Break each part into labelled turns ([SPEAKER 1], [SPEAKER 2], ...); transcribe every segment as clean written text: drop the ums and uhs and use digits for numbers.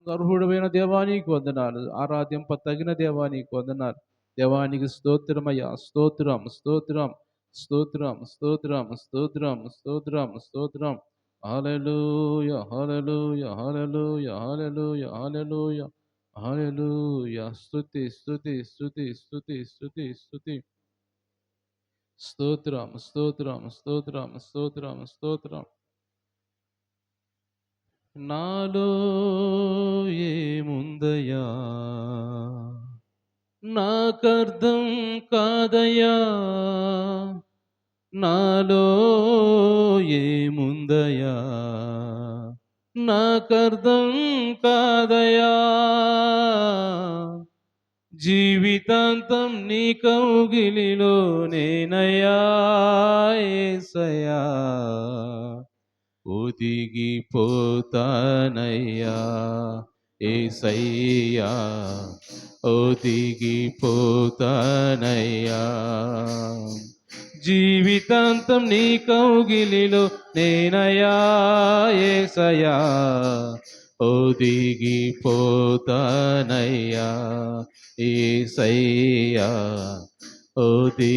[SPEAKER 1] గర్భుడమైన దేవానికి వందనాలు. ఆరాధింపతగిన దేవానికి వందనాలు. దేవానికి స్తోత్రమయ్యా. స్తోత్రం, స్తోత్రం, స్తోత్రం, స్తోత్రం, స్తోత్రం, స్తోత్రం, స్తోత్రం. హల్లెలూయా, హల్లెలూయా, హల్లెలూయా, హల్లెలూయా, హల్లెలూయా, హల్లెలూయా. స్తుతి, స్తుతి, స్తుతి, స్తుతి, స్తుతి, స్తుతి. స్తోత్రం, స్తోత్రం, స్తోత్రం, స్తోత్రం, స్తోత్రం. నాలో ఏముందయ్యా నాకర్థం కాదయ్యా, నాలో ఏముందయ్యా నాకర్థం కాదయ్యా, జీవితాంతం నీ కౌగిలిలో నేనయ్యా యేసయ్యా, ఒదిగిపోతానయ్యా యేసయ్యా, ఒదిగిపోతానయ్యా, జీవితాంతం నీ కౌగిలిలో నేనయ్యా యేసయ్యా, ఒదిగిపోతానయ్యా యేసయ్యా, ఒదిగిపోతానయ్యా.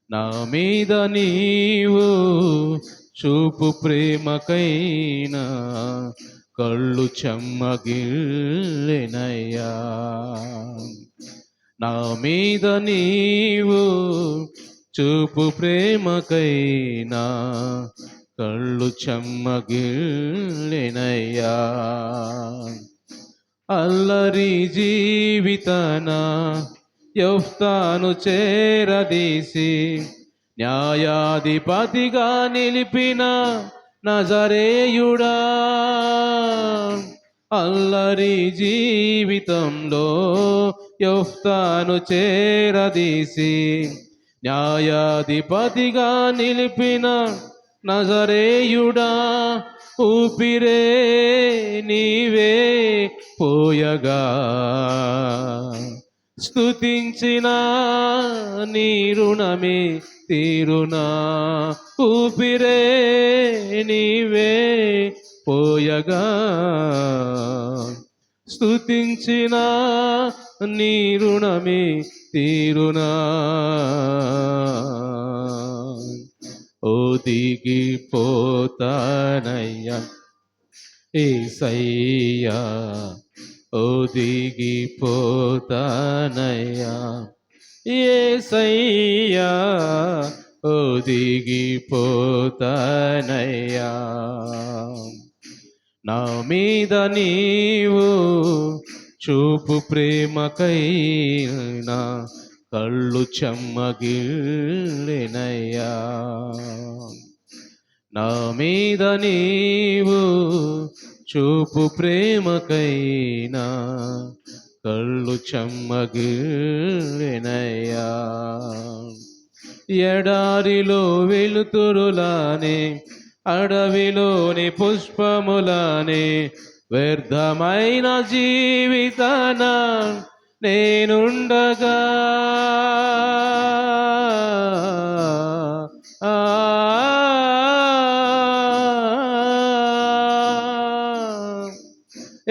[SPEAKER 1] నా మీద నీవు చూపు ప్రేమకైనా కళ్ళు చెమ్మగిల్లెనయ్యా, నా మీద నీవు చూపు ప్రేమకైనా కళ్ళు చెమ్మగిల్లెనయ్యా, అల్లరి జీవితన యెఫ్తాను చేరదీసి న్యాయాధిపతిగా నిలిపిన నజరేయుడా, అల్లరి జీవితంలో యెఫ్తాను చేరదీసి న్యాయాధిపతిగా నిలిపిన నజరేయుడా, ఊపిరే నీవే పోయగా స్తుతించిన నీ రుణమే తీరునా, ఊపిరే నీవే పోయగా స్తుతించిన నీ రుణమే తీరునా, ఒదిగిపోతానయ్యా యేసయ్యా, ఒదిగిపోతానయ్యా యేసయ్యా, ఒదిగిపోతానయ్యా, నా మీద నీవు చూపు ప్రేమకైనా కళ్ళు చెమ్మగిల్లెనయ్యా, నా మీద నీవు చూపు ప్రేమకైనా కళ్ళు చెమ్మగిల్లెనయ్యా, ఎడారిలో వెలుతురులానే అడవిలోని పుష్పములానే వ్యర్థమైన జీవితాన నేనుండగా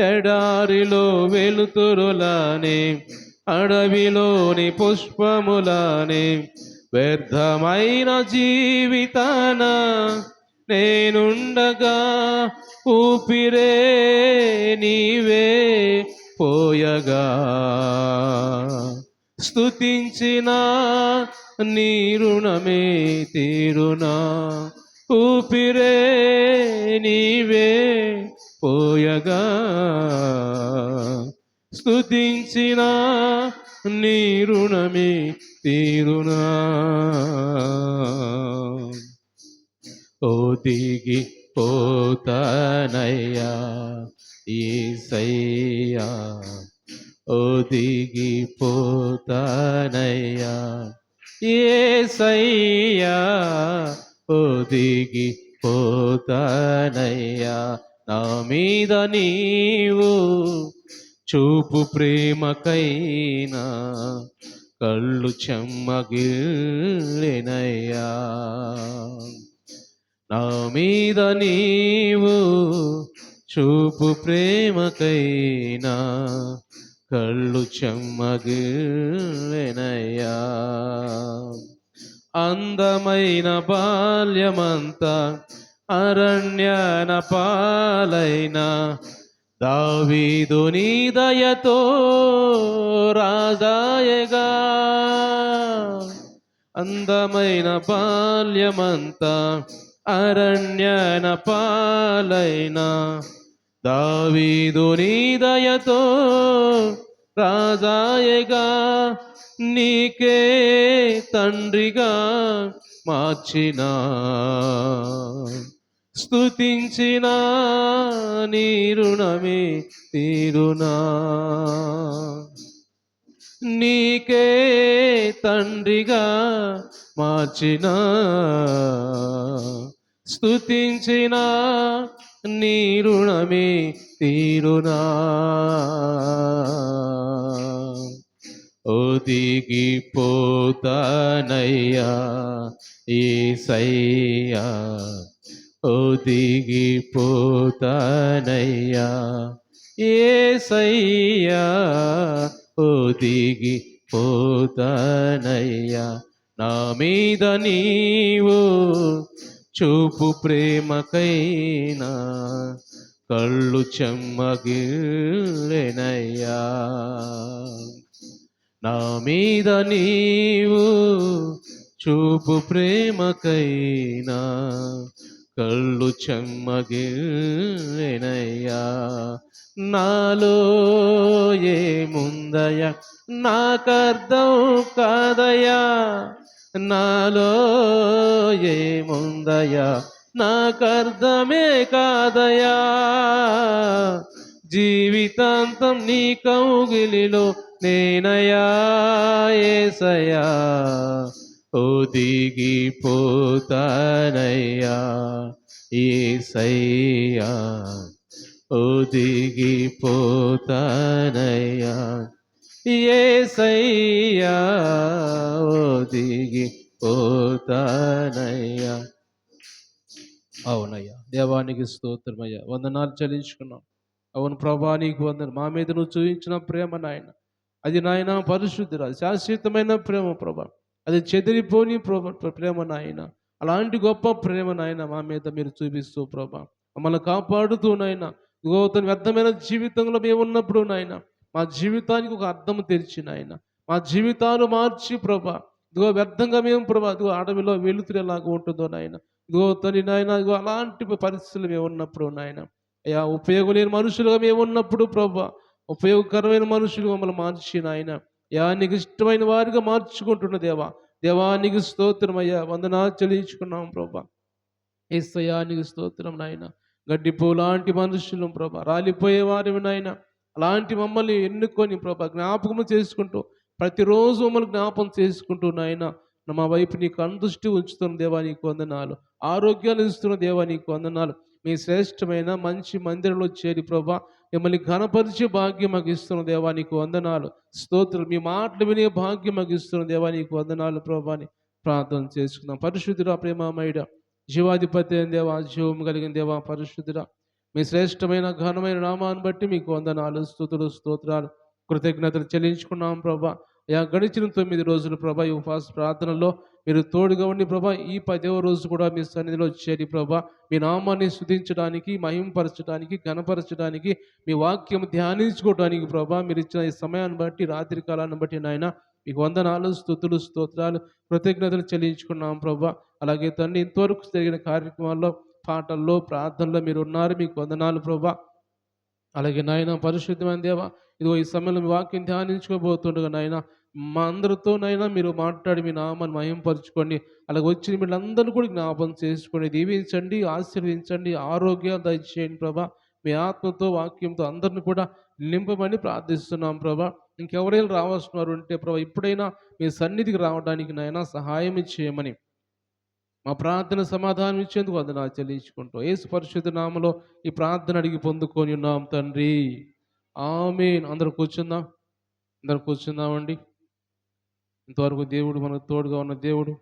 [SPEAKER 1] ఎడారిలో వెలుతురులానే అడవిలోని పుష్పములానే వ్యర్థమైన జీవితాన నేనుండగా, ఊపిరే నీవే పోయగా స్తుతించిన నీ రుణమే తీరునా, ఊపిరే నీవే పోయగా స్తుతించిన నీ రుణమే తీరునా, ఒదిగిపోతానయ్యా యేసయ్యా, ఒదిగిపోతానయ్యా యేసయ్యా, ఒదిగిపోతానయ్యా, నా మీద నీవు చూపు ప్రేమకైనా కళ్ళు చెమ్మగిల్లెనయ్యా, నా మీద నీవు చూపు ప్రేమకైనా కళ్ళు చెమ్మగిల్లెనయ్యా. అందమైన బాల్యమంతా అరణ్యన పాలైన దావీదు నీ దయతో రాజాయగా. అందమైన బాల్యమంతా అరణ్యన పాలైన దావీదు నీ దయతో రాజాయగా. నీకే తండ్రిగా మార్చిన స్తుతించిన నీ రుణమే తీరునా. నీకే తండ్రిగా మార్చిన స్తుతించిన నీ రుణమే తీరునా. ఒదిగిపోతానయ్యా యేసయ్యా, ఒదిగిపోతానయ్యా యేసయ్యా, ఒదిగిపోతానయ్యా. నా మీద నీవు చూపు ప్రేమకైనా కళ్ళు చెమ్మగిల్లెనయ్యా. నా మీద నీవు చూపు ప్రేమకైనా కళ్ళు చెమ్మగిల్లెనయ్యా. నాలో ఏముందయ్యా నాకర్థం కాదయ్యా, నాలో ఏముందయ్యా నాకర్థమే కాదయ్యా. జీవితాంతం నీ కౌగిలిలో నేనయ్యా యేసయ్యా, ఒదిగిపోతానయ్యా యేసయ్యా, ఒదిగిపోతానయ్యా యేసయ్యా, ఒదిగిపోతానయ్యా. అవునయ్యా, దేవానికి స్తోత్రమయ్యా, వందనాలు చెల్లించుకున్నాం. అవును ప్రభా, నీకు వందన. మా మీద నువ్వు చూపించిన ప్రేమ నాయన, అది నాయన పరిశుద్ధిరా శాశ్వతమైన ప్రేమ ప్రభా, అది చెదిరిపోని ప్రేమ నాయన. అలాంటి గొప్ప ప్రేమ నాయన మా మీద మీరు చూపిస్తూ ప్రభా మమ్మల్ని కాపాడుతూ నాయన. ఇదిగో తన వ్యర్థమైన జీవితంలో మేము ఉన్నప్పుడు నాయన మా జీవితానికి ఒక అర్థం తెరిచి నాయన మా జీవితాలు మార్చి ప్రభా, ఇదిగో వ్యర్థంగా మేము ప్రభా ఇదిగో అడవిలో వెలుతురు ఎలాగో ఉంటుందో నాయన, ఇదిగో తని నాయన ఇదిగో అలాంటి పరిస్థితులు మేము ఉన్నప్పుడు నాయన అయ్యా, ఉపయోగం లేని మనుషులుగా మేము ఉన్నప్పుడు ప్రభా ఉపయోగకరమైన మనుషులు మమ్మల్ని మార్చి నాయన యా నీకు ఇష్టమైన వారిగా మార్చుకుంటున్న దేవా, దేవానికి స్తోత్రం అయ్యా, వందనాలు చెల్లించుకున్నాం ప్రభా. యేసయ్యా నీకు స్తోత్రం నాయన. గడ్డి పూలాంటి మనుషులు ప్రభా, రాలిపోయే వారివి నాయన, అలాంటి మమ్మల్ని ఎన్నుకొని ప్రభా జ్ఞాపకము చేసుకుంటూ ప్రతిరోజు మమ్మల్ని జ్ఞాపకం చేసుకుంటూ నాయన మా వైపు నీకు అందృష్టి ఉంచుతున్న దేవా నీకు వందనాలు. ఆరోగ్యాలు ఇస్తున్న దేవా నీకు వందనాలు. మీ శ్రేష్టమైన మంచి మందిరంలో చేరి ప్రభా మిమ్మల్ని ఘనపరిచే భాగ్యం మాకు ఇస్తున్న దేవా నీకు వందనాలు, స్తోత్రం. మీ మాటలు వినే భాగ్యం మాకు ఇస్తున్న దేవా నీకు వందనాలు ప్రభాని ప్రార్థన చేసుకుందాం. పరిశుద్ధుడా, ప్రేమమయుడా, జీవాధిపతి అయిన దేవా, జీవం కలిగిన దేవా, పరిశుద్ధుడా, మీ శ్రేష్టమైన ఘనమైన నామాన్ని బట్టి మీకు వందనాలు, స్తుతులు, స్తోత్రాలు, కృతజ్ఞతలు చెల్లించుకున్నాం ప్రభా. అయా గడిచిన 9 రోజులు ప్రభా ఈ ఉపవాస ప్రార్థనలో మీరు తోడుగా ఉండి ప్రభా ఈ 10వ రోజు కూడా మీ సన్నిధిలో చేరి ప్రభా మీ నామాన్ని స్తుతించడానికి, మహింపరచడానికి, ఘనపరచడానికి, మీ వాక్యం ధ్యానించుకోవడానికి ప్రభా మీరు ఇచ్చిన ఈ సమయాన్ని బట్టి, రాత్రి కాలాన్ని బట్టి నాయన మీకు వందనాలు, స్తుతులు, స్తోత్రాలు, కృతజ్ఞతలు చెల్లించుకున్నాం ప్రభా. అలాగే తండ్రి ఇంతవరకు జరిగిన కార్యక్రమాల్లో, పాటల్లో, ప్రార్థనలో మీరు ఉన్నారు, మీకు వందనాలు ప్రభా. అలాగే నాయన పరిశుద్ధమైన దేవ, ఇదిగో ఈ సమయంలో మీ వాక్యం ధ్యానించుకోబోతుండగా నాయన మా అందరితో నైనా మీరు మాట్లాడి మీ నామాన్ని మహింపరచుకోండి. అలాగే వచ్చిన వీళ్ళందరినీ కూడా జ్ఞాపం చేసుకోండి, దీవించండి, ఆశీర్వదించండి, ఆరోగ్యాలు దయచేయండి ప్రభా. మీ ఆత్మతో వాక్యంతో అందరిని కూడా నింపమని ప్రార్థిస్తున్నాం ప్రభా. ఇంకెవరైనా రావాల్సినారు ఉంటే ప్రభా ఇప్పుడైనా మీ సన్నిధికి రావడానికి నాయన సహాయం చేయమని మా ప్రార్థన సమాధానం ఇచ్చేందుకు వందనాలు చెల్లించుకుంటూ యేసు పరిశుద్ధ నామములో ఈ ప్రార్థన అడిగి పొందుకొని ఉన్నాం తండ్రి, ఆమేన్. అందరూ కూర్చుందామండి. ఇంతవరకు దేవుడు మనకు తోడుగా ఉన్న దేవుడు,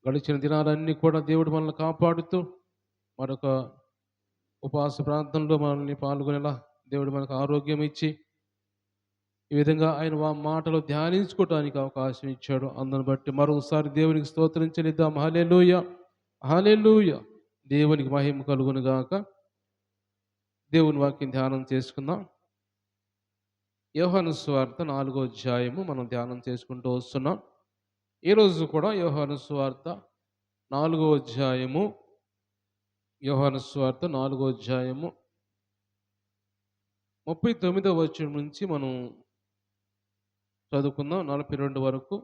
[SPEAKER 1] గడిచిన దినాలన్నీ కూడా దేవుడు మనల్ని కాపాడుతూ మరొక ఉపవాస ప్రాంతంలో మనల్ని పాల్గొనేలా దేవుడు మనకు ఆరోగ్యం ఇచ్చి ఈ విధంగా ఆయన మాటలు ధ్యానించుకోవటానికి అవకాశం ఇచ్చాడు. అందుని బట్టి మరొకసారి దేవునికి స్తోత్రం చెల్లిద్దాం. హల్లెలూయా, హల్లెలూయా. దేవునికి మహిమ కలుగును గాక. దేవుని వాక్యం ధ్యానం చేసుకుందాం. యోహాను సువార్త 4వ అధ్యాయము మనం ధ్యానం చేసుకుంటూ వస్తున్నాం. ఈరోజు కూడా యోహాను సువార్త 4వ అధ్యాయము, యోహాను సువార్త 4వ అధ్యాయము 39వ వచనం నుంచి మనం చదువుకుందాం 42 వరకు.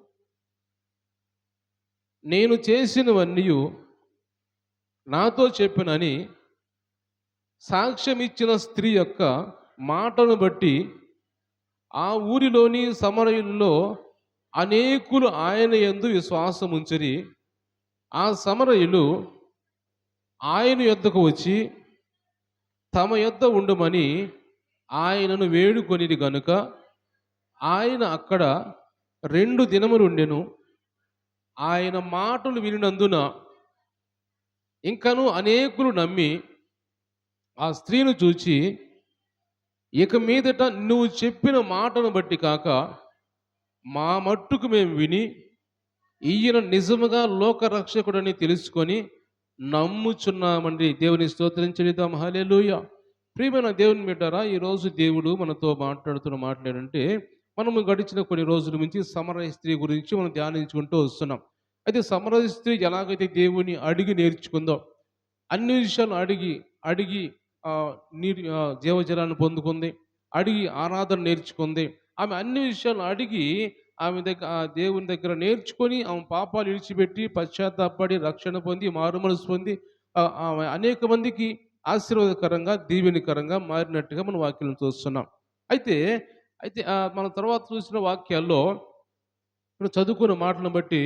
[SPEAKER 1] నేను చేసినవన్నీ నాతో చెప్పినని సాక్ష్యం ఇచ్చిన స్త్రీ యొక్క మాటను బట్టి ఆ ఊరిలోని సమరయుల్లో అనేకులు ఆయన యందు విశ్వాసం ఉంచిరి. ఆ సమరయులు ఆయన యొద్దకు వచ్చి తమ యొద్ద ఉండమని ఆయనను వేడుకొనిది గనుక ఆయన అక్కడ 2 దినములుండెను. ఆయన మాటలు వినినందున ఇంకను అనేకులు నమ్మి ఆ స్త్రీని చూచి, ఇక మీదట నువ్వు చెప్పిన మాటను బట్టి కాక మా మట్టుకు మేము విని ఈయన నిజముగా లోకరక్షకుడని తెలుసుకొని నమ్ముచున్నామండి. దేవుని స్తోత్రం చెల్లిద్దాం. హల్లెలూయా. ప్రియమైన దేవుని బిడ్డలారా, ఈరోజు దేవుడు మనతో మాట్లాడుతున్న మాట్లాడంటే మనము గడిచిన కొన్ని రోజుల నుంచి సమరయ స్త్రీ గురించి మనం ధ్యానించుకుంటూ వస్తున్నాం. అయితే సమరయ స్త్రీ ఎలాగైతే దేవుని అడిగి నేర్చుకుందో, అన్ని విషయాలు అడిగి అడిగి జీవజలాన్ని పొందుకుంది, అడిగి ఆరాధన నేర్చుకుంది. ఆమె అన్ని విషయాలు అడిగి ఆమె దగ్గర దేవుని దగ్గర నేర్చుకొని ఆమె పాపాలు విడిచిపెట్టి పశ్చాత్తాపడి రక్షణ పొంది మారుమనసు పొంది ఆమె అనేక మందికి ఆశీర్వాదకరంగా దీవెనకరంగా మారినట్టుగా మనం వాక్యం చూస్తున్నాం. అయితే అయితే మన తర్వాత చూసిన వాక్యాల్లో ఇప్పుడు చదువుకున్న మాటలను బట్టి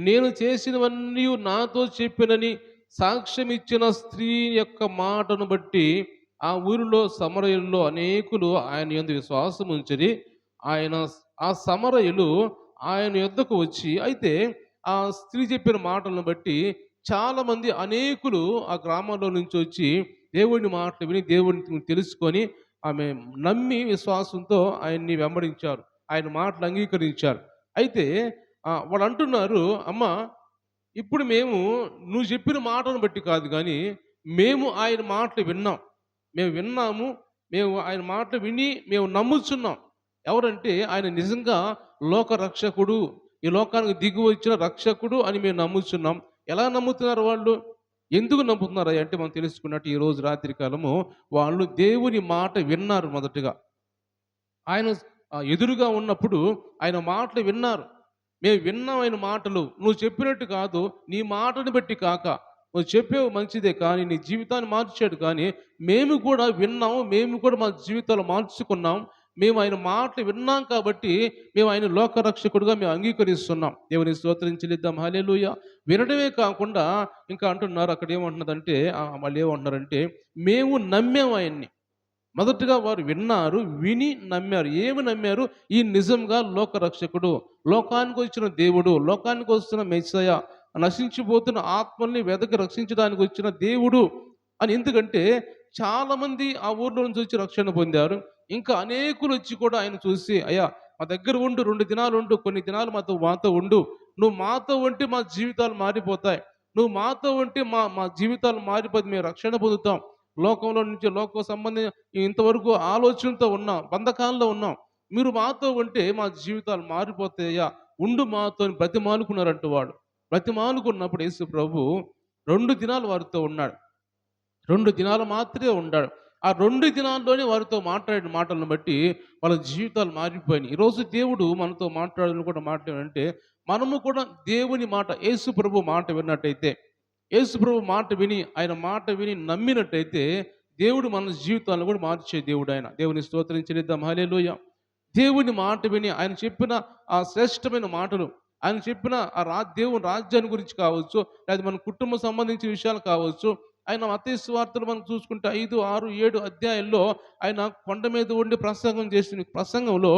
[SPEAKER 1] నేను చేసినవన్నీ నాతో చెప్పినని సాక్ష్యం ఇచ్చిన స్త్రీ యొక్క మాటను బట్టి ఆ ఊరిలో సమరయుల్లో అనేకులు ఆయన యందు విశ్వాసం ఉంచిరి. ఆయన ఆ సమరయులు ఆయన యొద్దకు వచ్చి, అయితే ఆ స్త్రీ చెప్పిన మాటలను బట్టి చాలామంది అనేకులు ఆ గ్రామంలో నుంచి వచ్చి దేవుని మాటలు విని దేవుడిని తెలుసుకొని ఆమె నమ్మి విశ్వాసంతో ఆయన్ని వెంబడించారు, ఆయన మాటలు అంగీకరించారు. అయితే వాళ్ళు అంటున్నారు, అమ్మ ఇప్పుడు మేము నువ్వు చెప్పిన మాటను బట్టి కాదు కానీ మేము ఆయన మాటలు విన్నాం, మేము విన్నాము, మేము ఆయన మాటలు విని మేము నమ్ముచున్నాం. ఎవరంటే ఆయన నిజంగా లోక రక్షకుడు, ఈ లోకానికి దిగి వచ్చిన రక్షకుడు అని మేము నమ్ముచున్నాం. ఎలా నమ్ముతున్నారు వాళ్ళు? ఎందుకు నమ్ముతున్నారు అంటే మనం తెలుసుకున్నట్టు ఈరోజు రాత్రి కాలము వాళ్ళు దేవుని మాట విన్నారు. మొదటగా ఆయన ఎదురుగా ఉన్నప్పుడు ఆయన మాటలు విన్నారు. మేము విన్నాం ఆయన మాటలు, నువ్వు చెప్పినట్టు కాదు, నీ మాటను బట్టి కాక, నువ్వు చెప్పేవి మంచిదే కానీ నీ జీవితాన్ని మార్చాడు, కానీ మేము కూడా విన్నాం, మేము కూడా మా జీవితాలు మార్చుకున్నాం, మేము ఆయన మాటలు విన్నాం కాబట్టి మేము ఆయన లోకరక్షకుడుగా మేము అంగీకరిస్తున్నాం. దేవుని స్తోత్రం చెల్లిద్దాం. హల్లెలూయా. వినడమే కాకుండా ఇంకా అంటున్నారు, అక్కడ ఏమంటున్నదంటే వాళ్ళు ఏమంటున్నారంటే మేము నమ్మాం ఆయన్ని. మొదటగా వారు విన్నారు, విని నమ్మారు. ఏమి నమ్మారు? ఈ నిజంగా లోకరక్షకుడు, లోకానికి వచ్చిన దేవుడు, లోకానికి వస్తున్న మెస్సయ, నశించిపోతున్న ఆత్మల్ని వెదకి రక్షించడానికి వచ్చిన దేవుడు అని. ఎందుకంటే చాలామంది ఆ ఊర్లో నుంచి వచ్చి రక్షణ పొందారు. ఇంకా అనేకులు వచ్చి కూడా ఆయన చూసి, అయ్యా మా దగ్గర ఉండు, 2 దినాలు ఉండు, కొన్ని దినాలు మాతో ఉండు, నువ్వు మాతో ఉంటే మా జీవితాలు మారిపోతాయి, నువ్వు మాతో ఉంటే మా జీవితాలు మారిపోతే మేము రక్షణ పొందుతాం, లోకంలో నుంచి లోక సంబంధం ఇంతవరకు ఆలోచనతో ఉన్నాం, బంధకాల్లో ఉన్నాం, మీరు మాతో ఉంటే మా జీవితాలు మారిపోతాయా, ఉండు మాతో బ్రతిమాలుకున్నారంట. వాడు బ్రతిమాలుకున్నప్పుడు యేసు ప్రభు 2 దినాలు వారితో ఉన్నాడు. 2 దినాలు మాత్రమే ఉన్నాడు. ఆ 2 దినాల్లోనే వారితో మాట్లాడిన మాటలను బట్టి వాళ్ళ జీవితాలు మారిపోయినాయి. ఈరోజు దేవుడు మనతో మాట్లాడిన కూడా మాట్లాడంటే మనము కూడా దేవుని మాట, యేసు ప్రభు మాట విన్నట్టయితే, యేసు ప్రభు మాట విని ఆయన మాట విని నమ్మినట్టయితే దేవుడు మన జీవితాలను కూడా మార్చే దేవుడు ఆయన. దేవుని స్తోత్రం చెల్లిద్దాం. హల్లెలూయా. దేవుని మాట విని ఆయన చెప్పిన ఆ శ్రేష్టమైన మాటలు, ఆయన చెప్పిన దేవుని రాజ్యాన్ని గురించి కావచ్చు, లేదా మన కుటుంబ సంబంధించిన విషయాలు కావచ్చు, ఆయన మత్తయి సువార్తలు మనం చూసుకుంటే 5, 6, 7 అధ్యాయాల్లో ఆయన కొండ మీద ఉండి ప్రసంగం చేసిన ప్రసంగంలో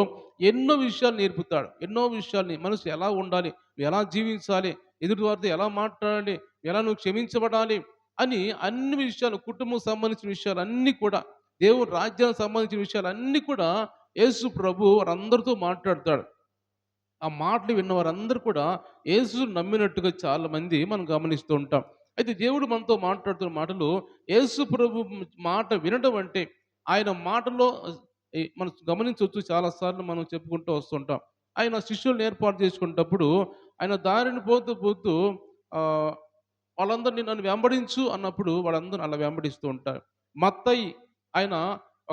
[SPEAKER 1] ఎన్నో విషయాలు నేర్పుతాడు. ఎన్నో విషయాల్ని మనసు ఎలా ఉండాలి, ఎలా జీవించాలి, ఎదుటి వారితో ఎలా మాట్లాడాలి, ఎలా నువ్వు క్షమించబడాలి అని అన్ని విషయాలు, కుటుంబం సంబంధించిన విషయాలు అన్నీ కూడా, దేవుని రాజ్యానికి సంబంధించిన విషయాలు అన్నీ కూడా యేసు ప్రభు వారందరితో మాట్లాడతాడు. ఆ మాటలు విన్న వారందరూ కూడా యేసును నమ్మినట్టుగా చాలా మంది మనం గమనిస్తూ ఉంటాం. అయితే దేవుడు మనతో మాట్లాడుతున్న మాటలు, యేసు ప్రభు మాట వినడం అంటే, ఆయన మాటలో మనం గమనించవచ్చు. చాలా సార్లు మనం చెప్పుకుంటూ వస్తుంటాం. ఆయన శిష్యులను ఏర్పాటు చేసుకునేటప్పుడు ఆయన దారిని పోతూ పోతూ ఆహ్, వాళ్ళందరినీ నన్ను వెంబడించు అన్నప్పుడు వాళ్ళందరూ అలా వెంబడిస్తూ ఉంటారు. మత్తయి ఆయన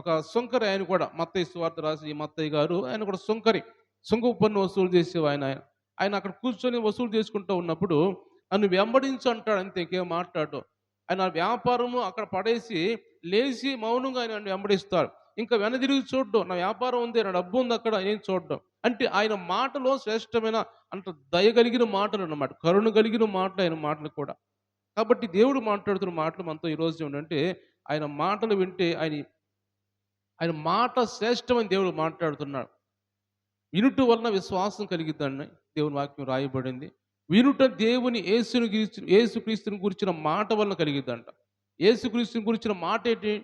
[SPEAKER 1] ఒక సుంకరి, ఆయన కూడా మత్తయి సువార్త రాసి ఈ మత్తయి గారు ఆయన కూడా సుంకరి. సుంకపు పన్ను వసూలు చేసేవాయన ఆయన. ఆయన అక్కడ కూర్చొని వసూలు చేసుకుంటూ ఉన్నప్పుడు నన్ను వెంబడించు అంటాడు, అంతే, ఇంకేం మాట్లాడడు. ఆయన వ్యాపారము అక్కడ పడేసి లేచి మౌనంగా ఆయన నన్ను వెంబడిస్తాడు. ఇంకా వెనదిరిగి చూడడం, నా వ్యాపారం ఉంది, నా డబ్బు ఉంది అక్కడ, ఏం చూడడం. అంటే ఆయన మాటలో శ్రేష్టమైన, అంత దయ కలిగిన మాటలు అన్నమాట, కరుణ కలిగిన మాటలు ఆయన మాటలు కూడా. కాబట్టి దేవుడు మాట్లాడుతున్న మాటలు మనతో ఈరోజు ఏంటంటే, ఆయన మాటలు వింటే ఆయన ఆయన మాట శ్రేష్టమని దేవుడు మాట్లాడుతున్నాడు. వినుట వలన విశ్వాసం కలిగిద్దని దేవుని వాక్యం రాయబడింది. వినుట దేవుని యేసుక్రీస్తుని గురించిన మాట వలన కలిగిద్దంట. యేసుక్రీస్తుని గురించిన మాట ఏంటి?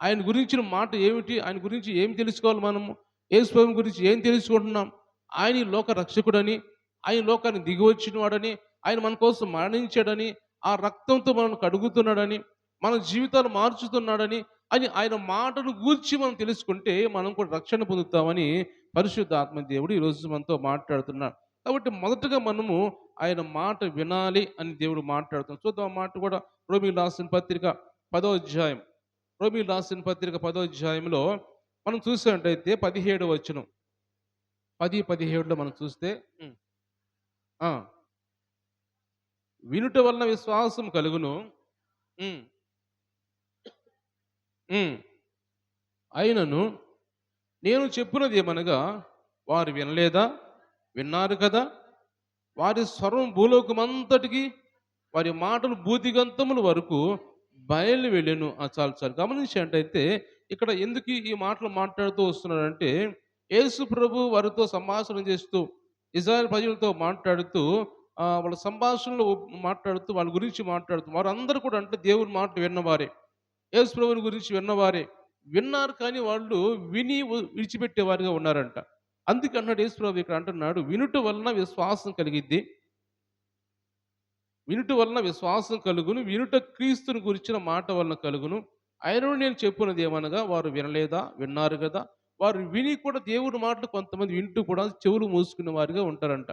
[SPEAKER 1] ఆయన గురించిన మాట ఏమిటి? ఆయన గురించి ఏం తెలుసుకోవాలి మనము? యేసు ప్రభువు గురించి ఏం తెలుసుకుంటున్నాం? ఆయన ఈ లోక రక్షకుడని, ఆయన లోకానికి దిగివచ్చిన వాడని, ఆయన మన కోసం మరణించాడని, ఆ రక్తంతో మనల్ని కడుగుతున్నాడని, మన జీవితాలు మార్చుతున్నాడని అని ఆయన మాటను గూర్చి మనం తెలుసుకుంటే మనం కూడా రక్షణ పొందుతామని పరిశుద్ధాత్మ దేవుడు ఈరోజు మనతో మాట్లాడుతున్నాడు. కాబట్టి మొదటగా మనము ఆయన మాట వినాలి అని దేవుడు మాట్లాడుతున్నాడు. చూద్దాం ఆ మాట కూడా. రోమీయులకు రాసిన పత్రిక 10వ అధ్యాయం, రోమీయులకు రాసిన పత్రిక 10వ అధ్యాయంలో మనం చూసినట్టయితే 17వ వచనం, 10:17లో మనం చూస్తే ఆ, వినుట వలన విశ్వాసం కలుగును. ఉమ్, ఉమ్, అయినను నేను చెప్పినది ఏమనగా, వారు వినలేదా? విన్నారు కదా. వారి స్వరం భూలోకమంతటికి, వారి మాటలు భూదిగంతముల వరకు బయలు వెళ్ళెను. చాలు చాలు గమనించినట్టయితే ఇక్కడ ఎందుకు ఈ మాటలు మాట్లాడుతూ వస్తున్నాడంటే, యేసు ప్రభు వారితో సంభాషణ చేస్తూ, ఇజ్రాయెల్ ప్రజలతో మాట్లాడుతూ, వాళ్ళ సంభాషణలో మాట్లాడుతూ, వాళ్ళ గురించి మాట్లాడుతూ, వారందరూ కూడా అంటే దేవుని మాట విన్నవారే, యేసు ప్రభువుని గురించి విన్నవారే. విన్నారు కానీ వాళ్ళు విని విడిచిపెట్టేవారుగా ఉన్నారంట. అందుకన్నాడు యేసు ప్రభు ఇక్కడ అంటున్నాడు, వినుట వలన విశ్వాసం కలిగిద్ది, వినుట వలన విశ్వాసం కలుగును, వినుట క్రీస్తుని గురించిన మాట వలన కలుగును. ఆయనను నేను చెప్పున్నది ఏమనగా, వారు వినలేదా? విన్నారు కదా. వారు విని కూడా దేవుని మాటలు కొంతమంది వింటూ కూడా చెవులు మూసుకునే వారిగా ఉంటారంట.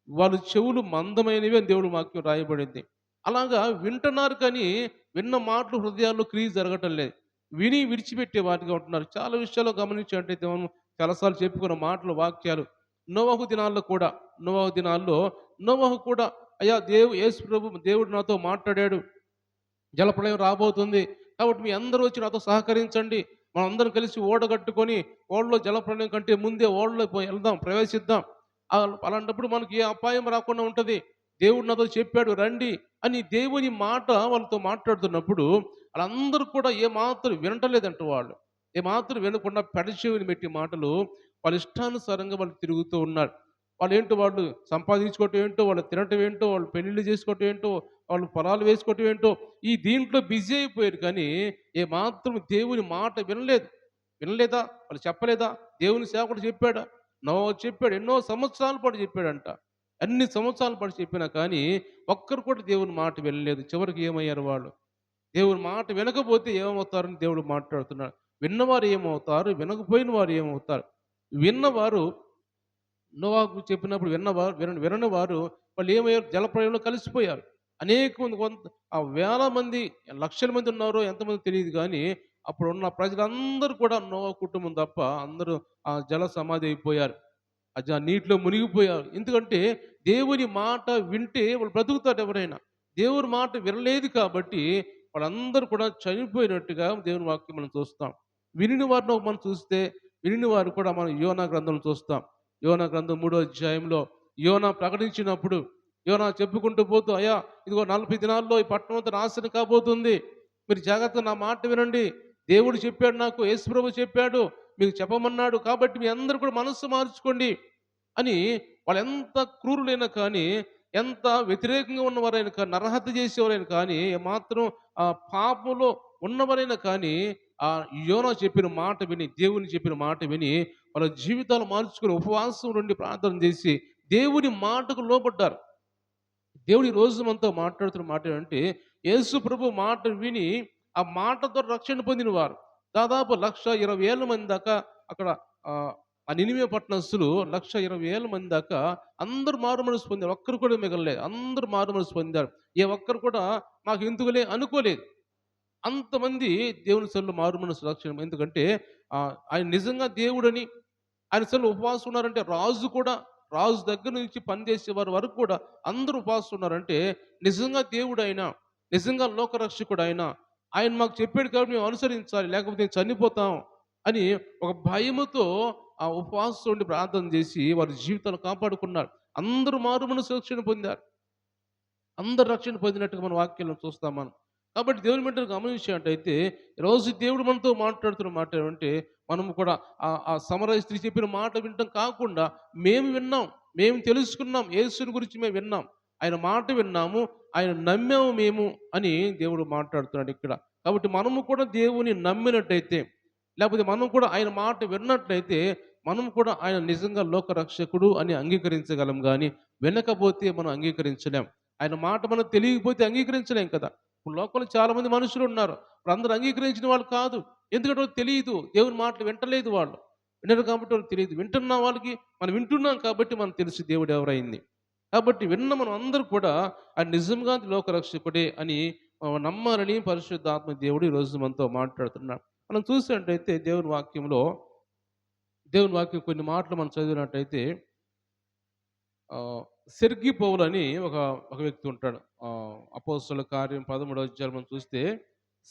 [SPEAKER 1] వాళ్ళు చెవులు మందమైనవి అని దేవుడు వాక్యం రాయబడింది. అలాగా వింటున్నారు కానీ విన్న మాటలు హృదయాల్లో క్రియ జరగటం లేదు. విని విడిచిపెట్టే వాటిగా ఉంటున్నారు. చాలా విషయాల్లో గమనించినట్టయితే మనం చాలాసార్లు చెప్పుకున్న మాటలు, వాక్యాలు. నోవహు దినాల్లో కూడా, నోవహు దినాల్లో నోవహు కూడా, అయ్యా యేసు ప్రభు దేవుడు నాతో మాట్లాడాడు, జలప్రళయం రాబోతుంది, కాబట్టి మీ అందరూ వచ్చి నాతో సహకరించండి, మనం అందరం కలిసి ఓడ కట్టుకొని ఓడలో జలప్రళయం కంటే ముందే ఓడలో వెళ్దాం, ప్రవేశిద్దాం. అలాంటప్పుడు మనకి ఏ అపాయం రాకుండా ఉంటుంది, దేవుడు నాతో చెప్పాడు రండి అని దేవుని మాట వాళ్ళతో మాట్లాడుతున్నప్పుడు వాళ్ళందరూ కూడా ఏమాత్రం వినటలేదంట. వాళ్ళు ఏమాత్రం వినకుండా పెడచెవిని పెట్టి మాటలు వాళ్ళ ఇష్టానుసారంగా వాళ్ళు తిరుగుతూ ఉన్నారు. వాళ్ళు సంపాదించుకోవటం ఏంటో, వాళ్ళు తినటం ఏంటో, వాళ్ళు పెళ్లిళ్ళు చేసుకోవటం ఏంటో, వాళ్ళు పొలాలు వేసుకోవటం ఏంటో, ఈ దీంట్లో బిజీ అయిపోయారు కానీ ఏమాత్రం దేవుని మాట వినలేదు. వినలేదా? వాళ్ళు చెప్పలేదా? దేవుని సేవకుడు చెప్పాడా? చెప్పాడు, ఎన్నో సంవత్సరాల పాటు చెప్పాడంట. అన్ని సంవత్సరాల పాటు చెప్పినా కానీ ఒక్కరు కూడా దేవుని మాట వినలేదు. చివరికి ఏమయ్యారు వాళ్ళు? దేవుని మాట వినకపోతే ఏమవుతారని దేవుడు మాట్లాడుతున్నాడు. విన్నవారు ఏమవుతారు, వినకపోయిన వారు ఏమవుతారు? విన్నవారు నోవాహుకు చెప్పినప్పుడు వినని వారు వాళ్ళు ఏమయ్యారు? జలప్రళయంలో కలిసిపోయారు. అనేక మంది, వేల మంది, లక్షల మంది ఉన్నారో ఎంతమంది తెలియదు కానీ అప్పుడున్న ప్రజలందరూ కూడా నోవహు కుటుంబం తప్ప అందరూ ఆ జల సమాధి అయిపోయారు. ఆ నీటిలో మునిగిపోయారు. ఎందుకంటే దేవుని మాట వింటే వాళ్ళు బ్రతుకుతారు ఎవరైనా. దేవుని మాట వినలేదు కాబట్టి వాళ్ళందరూ కూడా చనిపోయినట్టుగా దేవుని వాక్యం మనం చూస్తాం. వినిన వారిని మనం చూస్తే, వినిన వారు కూడా మనం యోనా గ్రంథం చూస్తాం. యోనా గ్రంథం 3వ అధ్యాయంలో యోనా ప్రకటించినప్పుడు, యోనా చెప్పుకుంటూ పోతూ, అయ్యా ఇదిగో 40 దినాల్లో ఈ పట్టణం అంతా నాశనం కాబోతుంది, మీరు జాగ్రత్తగా నా మాట వినండి, దేవుడు చెప్పాడు, నాకు యేసు ప్రభు చెప్పాడు, మీకు చెప్పమన్నాడు, కాబట్టి మీ అందరూ కూడా మనస్సు మార్చుకోండి అని. వాళ్ళు ఎంత క్రూరులైనా కానీ ఎంత వ్యతిరేకంగా ఉన్నవారైనా కానీ, నరహత్య చేసేవారైనా కానీ, ఏమాత్రం పాపంలో ఉన్నవారైనా కానీ, యోనా చెప్పిన మాట విని, దేవుని చెప్పిన మాట విని, వాళ్ళ జీవితాలు మార్చుకొని ఉపవాసం నుండి ప్రార్థన చేసి, దేవుని మాటకు లోబడ్డారు. దేవుడు ఈ రోజు మనతో మాట్లాడుతున్న మాట ఏంటంటే, యేసు ప్రభు మాట విని, ఆ మాటతో రక్షణ పొందిన వారు దాదాపు 1,20,000 మంది దాకా అక్కడ ఆ నినివే పట్టణస్తులు 1,20,000 మంది దాకా అందరూ మారు మనసు పొందారు. ఒక్కరు కూడా మిగలలేదు. అందరూ మారు మనసు పొందారు. ఏ ఒక్కరు కూడా మాకు ఎందుకులే అనుకోలేదు. అంతమంది దేవుని సన్నిధిలో మారు మనసు రక్షణ. ఎందుకంటే ఆయన నిజంగా దేవుడని, ఆయన సన్నిధిలో ఉపవాసం ఉన్నారంటే రాజు కూడా, రాజు దగ్గర నుంచి పనిచేసే వారి వరకు కూడా అందరూ ఉపవాసం ఉన్నారంటే నిజంగా దేవుడైనా, నిజంగా లోకరక్షకుడైనా, ఆయన మాకు చెప్పాడు కాబట్టి మేము అనుసరించాలి, లేకపోతే మేము చనిపోతాం అని ఒక భయముతో ఆ ఉపవాసం ఉండి ప్రార్థన చేసి వారి జీవితాలు కాపాడుకున్నారు. అందరూ మారు మనసు రక్షణ పొందారు. అందరు రక్షణ పొందినట్టుగా మన వాక్యంలో చూస్తాం మనం. కాబట్టి దేవుని బిడ్డలు గమనించినట్టయితే ఈరోజు దేవుడు మనతో మాట్లాడుతున్న మాట ఏమంటే, మనము కూడా ఆ సమరయ స్త్రీ చెప్పిన మాట వినటం కాకుండా మేము విన్నాం, మేము తెలుసుకున్నాం, యేసుని గురించి మేము విన్నాం, ఆయన మాట విన్నాము, ఆయన నమ్మాము మేము అని దేవుడు మాట్లాడుతున్నాడు ఇక్కడ. కాబట్టి మనము కూడా దేవుని నమ్మినట్టయితే, లేకపోతే మనం కూడా ఆయన మాట విన్నట్లయితే, మనం కూడా ఆయన నిజంగా లోక రక్షకుడు అని అంగీకరించగలం. కానీ వినకపోతే మనం అంగీకరించలేం. ఆయన మాట మనకు తెలియకపోతే అంగీకరించలేం కదా. ఇప్పుడు లోకంలో చాలామంది మనుషులు ఉన్నారు. వాళ్ళందరూ అంగీకరించిన వాళ్ళు కాదు. ఎందుకంటే వాళ్ళకి తెలియదు. దేవుని మాటలు వింటలేదు వాళ్ళు. వినరు కాబట్టి వాళ్ళకి తెలియదు. వింటున్న వాళ్ళకి మనం వింటున్నాం కాబట్టి మనకు తెలుసు దేవుడు ఎవరైంది. కాబట్టి విన్న మనం అందరూ కూడా ఆయన నిజంగా లోకరక్షకుడే అని నమ్మాలని పరిశుద్ధాత్మ దేవుడు ఈరోజు మనతో మాట్లాడుతున్నాడు. మనం చూసినట్టయితే దేవుని వాక్యం కొన్ని మాటలు మనం చదివినట్టయితే సెర్గి పౌలు అని ఒక ఒక వ్యక్తి ఉంటాడు. అపోస్తలుల కార్యం 13వ అధ్యాయం మనం చూస్తే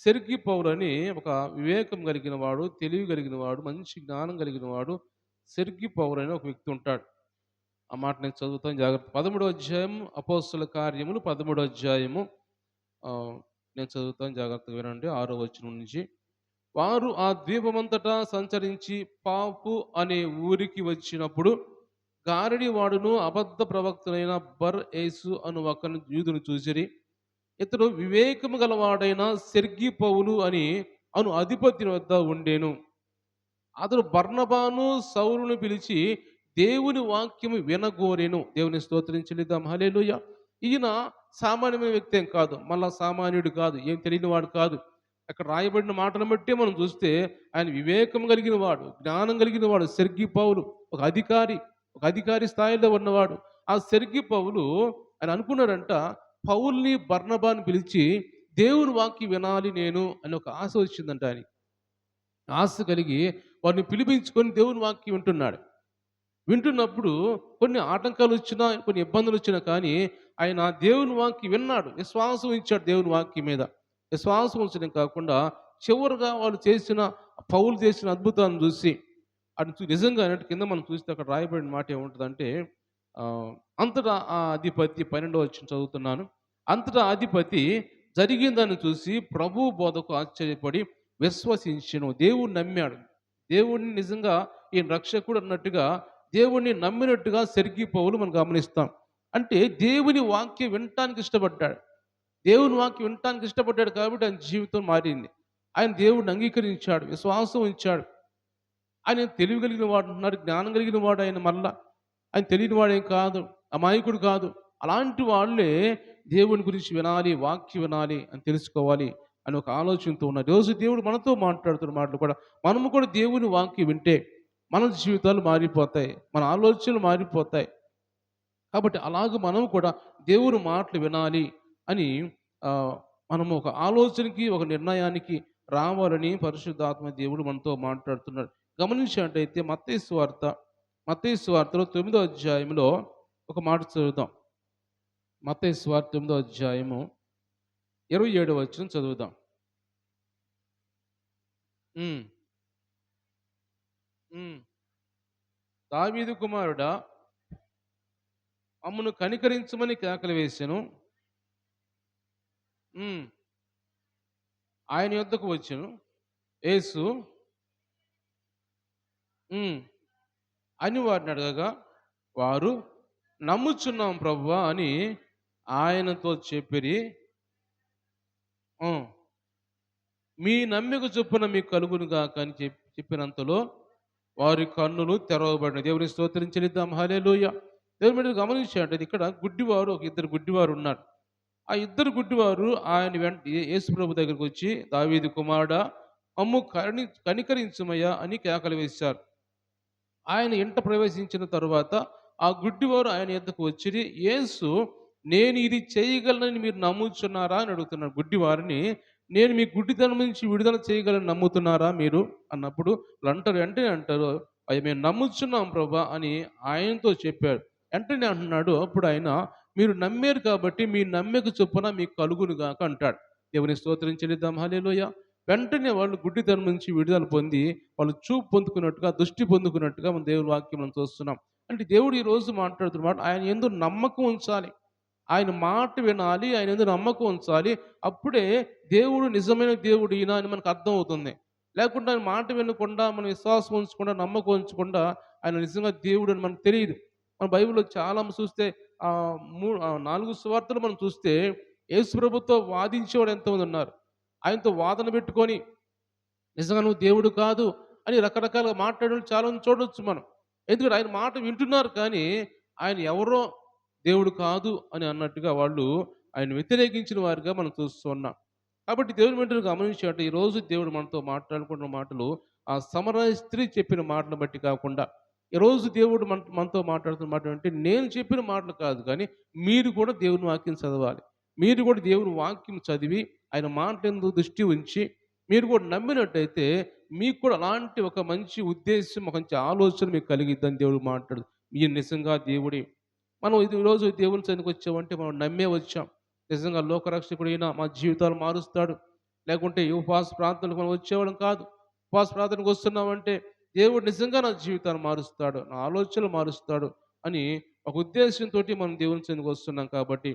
[SPEAKER 1] సెర్గి పౌలు అని ఒక వివేకం కలిగిన వాడు, తెలివి కలిగిన వాడు, మంచి జ్ఞానం కలిగిన వాడు, సెర్గి పౌలు అని ఒక వ్యక్తి ఉంటాడు. ఆ మాట నేను చదువుతాను జాగ్రత్త. 13వ అధ్యాయం అపోస్తలుల కార్యములు 13వ అధ్యాయము నేను చదువుతాను జాగ్రత్తగా వినండి. 6వ వచనం నుంచి. వారు ఆ ద్వీపమంతటా సంచరించి పాపు అనే ఊరికి వచ్చినప్పుడు గారడి వాడును అబద్ధ ప్రవక్తనైన బర్ యేసు అను ఒకని యూదును చూసిరి. ఇతడు వివేకము గలవాడైన సెర్గి పౌలు అని అధిపతి వద్ద ఉండేను. అతడు బర్నబాను సౌలును పిలిచి దేవుని వాక్యము వినగోరెను. దేవుని స్తోత్రించలిద్దాం. హల్లెలూయా. ఈయన సామాన్యమైన వ్యక్తి ఏం కాదు, మళ్ళా సామాన్యుడు కాదు, ఏం తెలియని వాడు కాదు. అక్కడ రాయబడిన మాటను బట్టి మనం చూస్తే ఆయన వివేకం కలిగిన వాడు, జ్ఞానం కలిగిన వాడు. సెర్గి పౌలు ఒక అధికారి స్థాయిలో ఉన్నవాడు. ఆ సెర్గి పౌలు ఆయన అనుకున్నాడంట, పౌల్ని బర్నబాని పిలిచి దేవుని వాక్యం వినాలి నేను అని ఒక ఆశ వచ్చిందంట ఆయన. ఆశ కలిగి వారిని పిలిపించుకొని దేవుని వాక్యం వింటున్నాడు. వింటున్నప్పుడు కొన్ని ఆటంకాలు వచ్చినా, కొన్ని ఇబ్బందులు వచ్చినా కానీ ఆయన దేవుని వాక్యం విన్నాడు. విశ్వాసం ఇచ్చాడు దేవుని వాక్యం మీద. విశ్వాసం ఉంచడం కాకుండా చివరిగా పౌలు చేసిన అద్భుతాన్ని చూసి నిజంగా అన్నట్టు కింద మనం చూస్తే అక్కడ రాయబడిన మాట ఏముంటుందంటే, అంతటా ఆ అధిపతి 12వ వచనం చదువుతున్నాను. అంతటా అధిపతి జరిగిందని చూసి ప్రభు బోధకు ఆశ్చర్యపడి విశ్వసించెను. దేవుణ్ణి నమ్మాడు. దేవుడిని నిజంగా ఈయన రక్షకుడు అన్నట్టుగా దేవుణ్ణి నమ్మినట్టుగా సెర్గి పౌలు మనం గమనిస్తాం. అంటే దేవుని వాక్యం వినటానికి ఇష్టపడ్డాడు. దేవుని వాక్యం వినటానికి ఇష్టపడ్డాడు కాబట్టి ఆయన జీవితం మారింది. ఆయన దేవుడిని అంగీకరించాడు, విశ్వాసం ఉంచాడు. ఆయన తెలివి కలిగిన వాడు అంటున్నాడు, జ్ఞానం కలిగిన వాడు ఆయన. మళ్ళా ఆయన తెలియని వాడేం కాదు, అమాయకుడు కాదు. అలాంటి వాళ్ళే దేవుని గురించి వినాలి, వాక్యం వినాలి అని తెలుసుకోవాలి అని ఒక ఆలోచనతో ఉన్నారు. రోజు దేవుడు మనతో మాట్లాడుతున్న మాటలు కూడా మనము కూడా దేవుని వాక్యం వింటే మన జీవితాలు మారిపోతాయి, మన ఆలోచనలు మారిపోతాయి. కాబట్టి అలాగ మనం కూడా దేవుని మాటలు వినాలి అని మనము ఒక ఆలోచనకి, ఒక నిర్ణయానికి రావాలని పరిశుద్ధాత్మ దేవుడు మనతో మాట్లాడుతున్నాడు. గమనించినట్టయితే మత్తయి సువార్తలో 9వ అధ్యాయంలో ఒక మాట చదువుదాం. మత్తయి సువార్త 9వ అధ్యాయము 27వ వచనం చదువుదాం. దావీదు కుమారుడా, మమ్మను కనికరించమని కేకలు వేసెను. ఆయన యొద్దకు వచ్చెను. యేసు అని వారిని అడగగా వారు నమ్ముచున్నాం ప్రభువా అని ఆయనతో చెప్పిరి. హ్మ్. మీ నమ్మిక చొప్పున మీకు కలుగును గాక అని చెప్పినంతలో వారి కన్నులు తెరవబడినవి. దేవునికి స్తోత్రం చెల్లిద్దాం. హల్లెలూయా! దేవుని బిడ్డలు గమనించినట్టయితే ఇక్కడ గుడ్డివారు, ఒక ఇద్దరు గుడ్డివారు ఉన్నారు. ఆ ఇద్దరు గుడ్డివారు ఆయన యేసు ప్రభు దగ్గరికి వచ్చి, దావీదు కుమారుడా మమ్ము కనికరించుమయ్యా అని కేకలు వేశారు. ఆయన ఇంట ప్రవేశించిన తరువాత ఆ గుడ్డివారు ఆయన యొద్దకు వచ్చిరి. యేసు, నేను ఇది చేయగలనని మీరు నమ్ముచున్నారా అని అడుగుతున్నాడు గుడ్డివారిని. నేను మీ గుడ్డితనం నుంచి విడుదల చేయగలని నమ్ముతున్నారా మీరు అన్నప్పుడు వాళ్ళు అంటారు, వెంటనే అంటారు, అయ్యా మేము నమ్ముచున్నాం ప్రభా అని ఆయనతో చెప్పాడు. వెంటనే అంటున్నాడు అప్పుడు ఆయన, మీరు నమ్మారు కాబట్టి మీ నమ్మిక చొప్పున మీకు కలుగును గాక అంటాడు. దేవుని స్తోత్రం చెల్లిద్దాం. హల్లెలూయా! వెంటనే వాళ్ళు గుడ్డితనం నుంచి విడుదల పొంది వాళ్ళు చూపు పొందుకున్నట్టుగా, దృష్టి పొందుకున్నట్టుగా మనం దేవుని వాక్యం మనం చూస్తున్నాం. అంటే దేవుడు ఈ రోజు మాట్లాడుతున్న మాట, ఆయన యందు నమ్మకం ఉంచాలి. ఆయన మాట వినాలి. ఆయన యందు నమ్మకం ఉంచాలి. అప్పుడే దేవుడు నిజమైన దేవుడు ఈయన అని మనకు అర్థమవుతుంది. లేకుంటే ఆయన మాట వినకుండా, మనం విశ్వాసం ఉంచకుండా, నమ్మకం ఉంచకుండా ఆయన నిజంగా దేవుడు అని మనకు తెలియదు. మన బైబిల్‌లో చాలా చూస్తే 4 సువార్తలు మనం చూస్తే యేసు ప్రభుతో వాదించేవాడు ఎంతమంది ఉన్నారు. ఆయనతో వాదన పెట్టుకొని నిజంగా నువ్వు దేవుడు కాదు అని రకరకాలుగా మాట్లాడడం చాలా చూడొచ్చు మనం. ఎందుకంటే ఆయన మాట వింటున్నారు కానీ ఆయన ఎవరో దేవుడు కాదు అని అన్నట్టుగా వాళ్ళు ఆయన వ్యతిరేకించిన వారిగా మనం చూస్తున్నాం. కాబట్టి దేవుని వెంటనే గమనించినట్టు ఈరోజు దేవుడు మనతో మాట్లాడుకుంటున్న మాటలు ఆ సమరయ స్త్రీ చెప్పిన మాటను బట్టి కాకుండా ఈరోజు దేవుడు మనతో మాట్లాడుతున్న మాట అంటే నేను చెప్పిన మాటలు కాదు కానీ మీరు కూడా దేవుని వాక్యం చదవాలి. మీరు కూడా దేవుని వాక్యం చదివి ఆయన మాట యందు దృష్టి ఉంచి మీరు కూడా నమ్మినట్టయితే మీకు కూడా అలాంటి ఒక మంచి ఉద్దేశం, ఒక మంచి ఆలోచన మీకు కలిగిద్దని దేవుడు మాట్లాడు. మీరు నిజంగా దేవుడే. మనం ఇది ఈరోజు దేవుని సన్నిధికి వచ్చామంటే మనం నమ్మే వచ్చాం. నిజంగా లోకరక్షకుడైన మా జీవితాలు మారుస్తాడు. లేకుంటే ఈ ఉపవాస ప్రార్థనలకు మనం వచ్చేవాళ్ళం కాదు. ఉపవాస ప్రార్థనకు వస్తున్నామంటే దేవుడు నిజంగా నా జీవితాన్ని మారుస్తాడు, నా ఆలోచనలు మారుస్తాడు అని ఒక ఉద్దేశంతోటి మనం దేవుని సన్నిధికి వస్తున్నాం కాబట్టి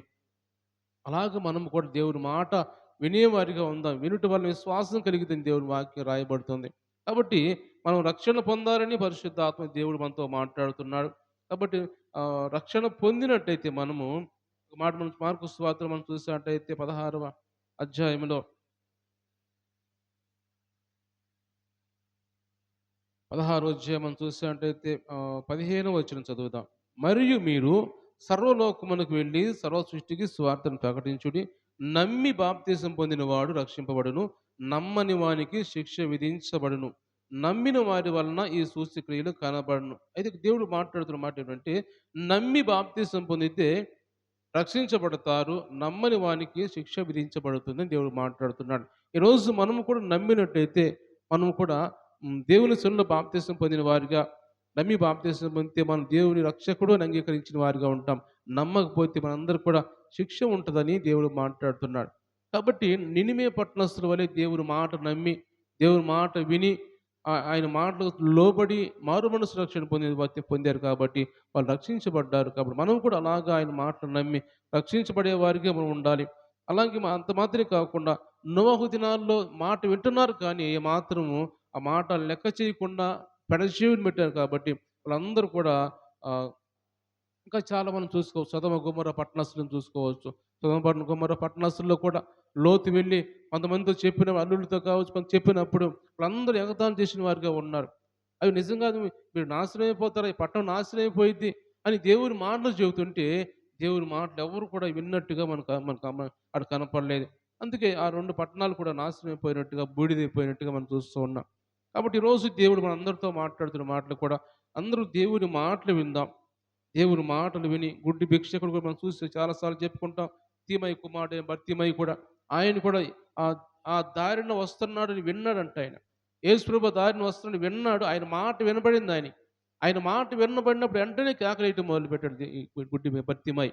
[SPEAKER 1] అలాగ మనం కూడా దేవుని మాట వినేవారిగా ఉందాం. వినుట వల్ల విశ్వాసం కలిగితే దేవుని వాక్యం రాయబడుతుంది. కాబట్టి మనం రక్షణ పొందాలని పరిశుద్ధాత్మ దేవుడు మనతో మాట్లాడుతున్నాడు. కాబట్టి రక్షణ పొందినట్టయితే మనము ఒక మాట మనం మార్కు సువార్తలో మనం చూసినట్టయితే 16వ అధ్యాయంలో 16వ అధ్యాయం మనం చూసినట్టయితే 15వ వచనం చదువుదాం. మరియు మీరు సర్వలోకమునకు వెళ్ళి సర్వ సృష్టికి సువార్తను ప్రకటించుడి. నమ్మి బాప్తీసం పొందినవాడు రక్షింపబడును. నమ్మని వానికి శిక్ష విధించబడును. నమ్మిన వారి వలన ఈ సూచక్రియలు కనబడును. అయితే దేవుడు మాట్లాడుతున్న మాట ఏంటంటే నమ్మి బాప్తీసం పొందితే రక్షించబడతారు. నమ్మని వానికి శిక్ష విధించబడుతుందని దేవుడు మాట్లాడుతున్నాడు. ఈరోజు మనము కూడా నమ్మినట్టయితే మనము కూడా దేవుని సన్నిధిలో బాప్తీసం పొందిన వారిగా, నమ్మి బాప్తీసం పొందితే మనం దేవుని రక్షకుడు అని అంగీకరించిన వారిగా ఉంటాం. నమ్మకపోతే మనందరూ కూడా శిక్ష ఉంటుందని దేవుడు మాట్లాడుతున్నాడు. కాబట్టి నినివే పట్టణస్థుల వలె దేవుని మాట నమ్మి, దేవుని మాట విని ఆయన మాటలకు లోబడి మారు మనసు రక్షణ పొందారు కాబట్టి వాళ్ళు రక్షించబడ్డారు. కాబట్టి మనం కూడా అలాగా ఆయన మాటలు నమ్మి రక్షించబడే వారిగా మనం ఉండాలి. అలాగే అంత మాత్రమే కాకుండా నోవహు దినాల్లో మాట వింటున్నారు కానీ ఏ మాత్రము ఆ మాట లెక్క చేయకుండా పెడచెవిన పెట్టారు కాబట్టి వాళ్ళందరూ కూడా ఆహ్, ఇంకా చాలా మనం చూసుకోవచ్చు. సొదొమ గొమొర్రా పట్టణస్తులను చూసుకోవచ్చు. సొదొమ గొమొర్రా పట్టణస్తుల్లో కూడా లోతు వెళ్ళి కొంతమందితో చెప్పిన అల్లుళ్ళతో కావచ్చు కొంత చెప్పినప్పుడు వాళ్ళందరూ ఎగతాళి చేసిన వారుగా ఉన్నారు. అవి నిజంగా మీరు నాశనం అయిపోతారా? ఈ పట్టణం నాశనం అయిపోయిద్ది అని దేవుని మాటలు చెబుతుంటే, దేవుని మాటలు ఎవరు కూడా విన్నట్టుగా మనకు అక్కడ కనపడలేదు. అందుకే ఆ 2 పట్టణాలు కూడా నాశనం అయిపోయినట్టుగా, బూడిదైపోయినట్టుగా మనం చూస్తూ ఉన్నాం. కాబట్టి ఈరోజు దేవుడు మనందరితో మాట్లాడుతున్న మాటలు కూడా అందరూ దేవుని మాటలు విందాం. దేవుని మాటలు విని గుడ్డి భిక్షకుడు కూడా మనం చూసి చాలాసార్లు చెప్పుకుంటాం. తిమయి కుమారుడైన బర్తిమయి కూడా ఆయన కూడా ఆ ఆ దారిన వస్తున్నాడని విన్నాడంట ఆయన. యేసుప్రభు దారిన వస్తున్నాడని విన్నాడు. ఆయన మాట వినబడింది ఆయనకి. ఆయన మాట వినబడినప్పుడు వెంటనే కేకలేయటం మొదలుపెట్టాడు ఈ గుడ్డి బర్తిమయి.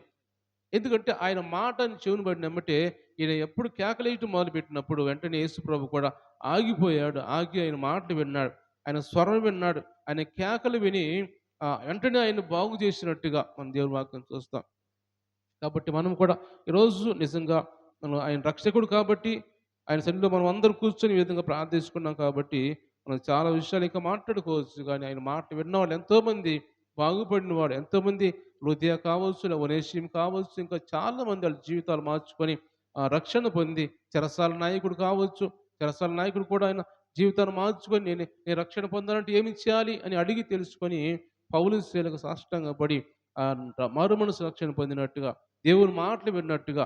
[SPEAKER 1] ఎందుకంటే ఆయన మాటని చెవిన పడిన ఎమ్మటే ఈయన ఎప్పుడు కేకలేయటం మొదలుపెట్టినప్పుడు వెంటనే యేసుప్రభు కూడా ఆగిపోయాడు. ఆగి ఆయన మాటలు విన్నాడు. ఆయన స్వరం విన్నాడు. ఆయన కేకలు విని వెంటనే ఆయన్ని బాగు చేసినట్టుగా మనం దేవుని వాక్యం చూస్తాం. కాబట్టి మనం కూడా ఈరోజు నిజంగా మనం ఆయన రక్షకుడు కాబట్టి ఆయన సన్నిధిలో మనం అందరూ కూర్చొని ఈ విధంగా ప్రార్థించుకున్నాం కాబట్టి మనం చాలా విషయాలు ఇంకా మాట్లాడుకోవచ్చు. కానీ ఆయన మాట విన్నవాళ్ళు ఎంతోమంది బాగుపడిన వాడు, ఎంతోమంది లూదియా కావచ్చు, ఒనేసిం కావచ్చు, ఇంకా చాలా మంది వాళ్ళ జీవితాలు మార్చుకొని రక్షణ పొంది చెరసాల నాయకుడు కావచ్చు. చెరసాల నాయకుడు కూడా ఆయన జీవితాన్ని మార్చుకొని నేను రక్షణ పొందాలంటే ఏమి చేయాలి అని అడిగి తెలుసుకొని పౌలు శీలకు సాష్టాంగపడి మారుమనసు రక్షణ పొందినట్టుగా, దేవుని మాటలు విన్నట్టుగా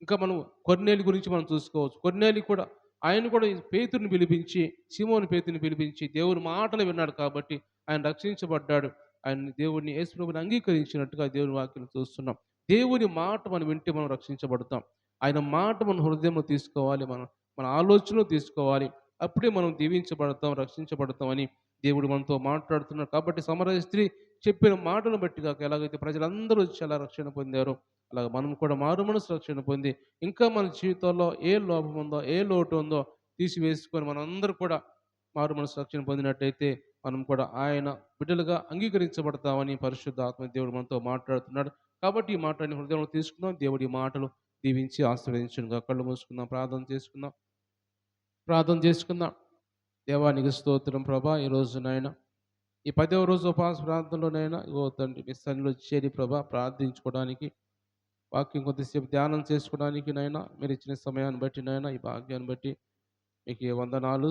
[SPEAKER 1] ఇంకా మనం కొర్నేలి గురించి మనం చూసుకోవచ్చు. కొర్నేలి కూడా ఆయన కూడా ఈ పేతురుని పిలిపించి, సీమోను పేతురుని పిలిపించి దేవుని మాటలు విన్నాడు కాబట్టి ఆయన రక్షించబడ్డాడు. ఆయన దేవుడిని యేసు ప్రభువుని అంగీకరించినట్టుగా దేవుని వాక్యం చూస్తున్నాం. దేవుని మాట మనం వింటే మనం రక్షించబడతాం. ఆయన మాట మన హృదయంలో తీసుకోవాలి. మన ఆలోచనలో తీసుకోవాలి. అప్పుడే మనం దీవించబడతాం, రక్షించబడతాం అని దేవుడు మనతో మాట్లాడుతున్నాడు. కాబట్టి సమరయ స్త్రీ చెప్పిన మాటలను బట్టి గాక ఎలాగైతే ప్రజలందరూ వచ్చి అలా రక్షణ పొందారో, అలాగ మనం కూడా మారుమనసు రక్షణ పొంది ఇంకా మన జీవితాల్లో ఏ లోపం ఉందో, ఏ లోటు ఉందో తీసివేసుకొని మనందరూ కూడా మారుమనసు రక్షణ పొందినట్టయితే మనం కూడా ఆయన బిడ్డలుగా అంగీకరించబడతామని పరిశుద్ధ ఆత్మ దేవుడు మనతో మాట్లాడుతున్నాడు. కాబట్టి ఈ మాటని హృదయంలో తీసుకుందాం. దేవుడి మాటలు దీవించి ఆశీర్వదించునుగా. కళ్ళు మూసుకుందాం, ప్రార్థన చేసుకుందాం. దేవానికి స్తోత్రం ప్రభా. ఈ రోజు నాయన ఈ 10వ రోజు ఉపవాస ప్రార్థనలోనైనా ఇగో తండ్రి మీ సన్నిధిలో చేరి ప్రభా ప్రార్థించుకోవడానికి, వాక్యం కొద్దిసేపు ధ్యానం చేసుకోవడానికి నైనా మీరు ఇచ్చిన సమయాన్ని బట్టి నైనా ఈ భాగ్యాన్ని బట్టి మీకు వందనాలు.